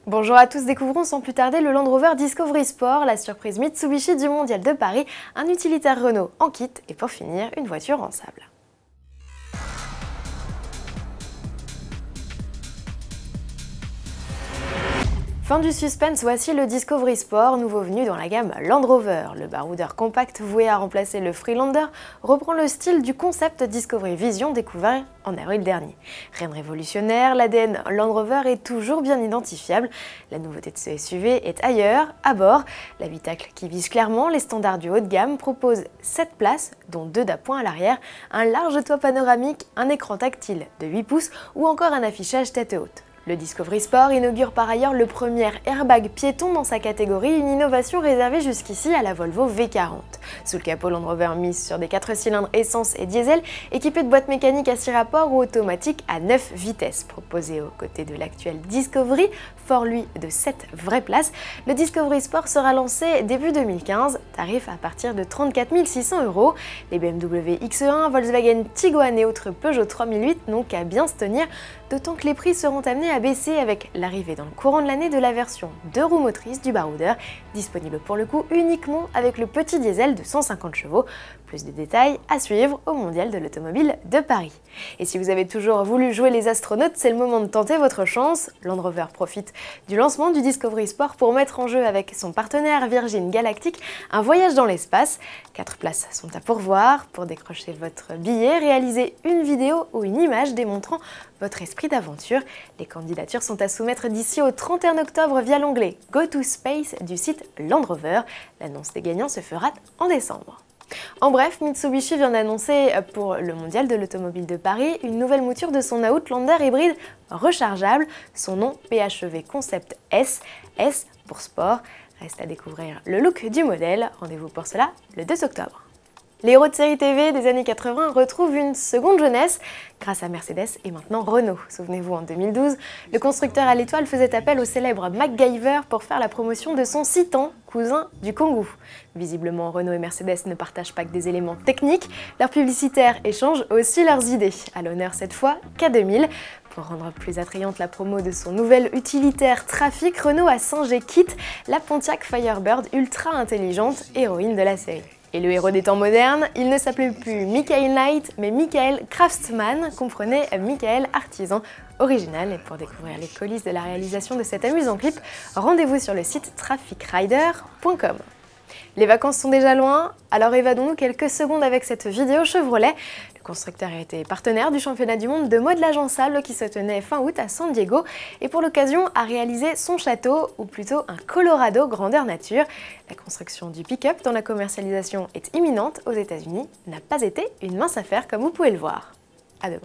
Bonjour à tous, découvrons sans plus tarder le Land Rover Discovery Sport, la surprise Mitsubishi du Mondial de Paris, un utilitaire Renault en kit et pour finir, une voiture en sable. Fin du suspense, voici le Discovery Sport, nouveau venu dans la gamme Land Rover. Le baroudeur compact voué à remplacer le Freelander reprend le style du concept Discovery Vision découvert en avril dernier. Rien de révolutionnaire, l'ADN Land Rover est toujours bien identifiable. La nouveauté de ce SUV est ailleurs, à bord. L'habitacle qui vise clairement les standards du haut de gamme propose 7 places, dont 2 d'appoint à l'arrière, un large toit panoramique, un écran tactile de 8 pouces ou encore un affichage tête haute. Le Discovery Sport inaugure par ailleurs le premier airbag piéton dans sa catégorie, une innovation réservée jusqu'ici à la Volvo V40. Sous le capot, Land Rover mise sur des 4 cylindres essence et diesel, équipés de boîtes mécaniques à 6 rapports ou automatiques à 9 vitesses. Proposé aux côtés de l'actuel Discovery, fort lui de 7 vraies places, le Discovery Sport sera lancé début 2015, tarif à partir de 34 600 €. Les BMW X1, Volkswagen Tiguan et autres Peugeot 3008 n'ont qu'à bien se tenir, d'autant que les prix seront amenés à baisser avec l'arrivée dans le courant de l'année de la version 2 roues motrices du baroudeur, disponible pour le coup uniquement avec le petit diesel de 150 chevaux. Plus de détails à suivre au Mondial de l'Automobile de Paris. Et si vous avez toujours voulu jouer les astronautes, c'est le moment de tenter votre chance. Land Rover profite du lancement du Discovery Sport pour mettre en jeu avec son partenaire Virgin Galactic un voyage dans l'espace. 4 places sont à pourvoir. Pour décrocher votre billet, réalisez une vidéo ou une image démontrant votre esprit d'aventure. Les candidatures sont à soumettre d'ici au 31 octobre via l'onglet Go to Space du site Land Rover. L'annonce des gagnants se fera en décembre. En bref, Mitsubishi vient d'annoncer pour le Mondial de l'Automobile de Paris une nouvelle mouture de son Outlander hybride rechargeable, son nom PHEV Concept S, S pour sport. Reste à découvrir le look du modèle, rendez-vous pour cela le 2 octobre. Les héros de série TV des années 80 retrouvent une seconde jeunesse grâce à Mercedes et maintenant Renault. Souvenez-vous, en 2012, le constructeur à l'étoile faisait appel au célèbre MacGyver pour faire la promotion de son Citan, cousin du Kangoo. Visiblement, Renault et Mercedes ne partagent pas que des éléments techniques, leurs publicitaires échangent aussi leurs idées. À l'honneur cette fois, K2000. Pour rendre plus attrayante la promo de son nouvel utilitaire Trafic, Renault a singé Kit, la Pontiac Firebird ultra intelligente, héroïne de la série. Et le héros des temps modernes, il ne s'appelait plus Michael Knight, mais Michael Craftsman, comprenez Michael Artisan original. Et pour découvrir les coulisses de la réalisation de cet amusant clip, rendez-vous sur le site traficrider.com. Les vacances sont déjà loin, alors évadons-nous quelques secondes avec cette vidéo Chevrolet. Le constructeur a été partenaire du championnat du monde de modelage en sable qui se tenait fin août à San Diego et pour l'occasion a réalisé son château, ou plutôt un Colorado grandeur nature. La construction du pick-up dont la commercialisation est imminente aux États-Unis n'a pas été une mince affaire comme vous pouvez le voir. À demain.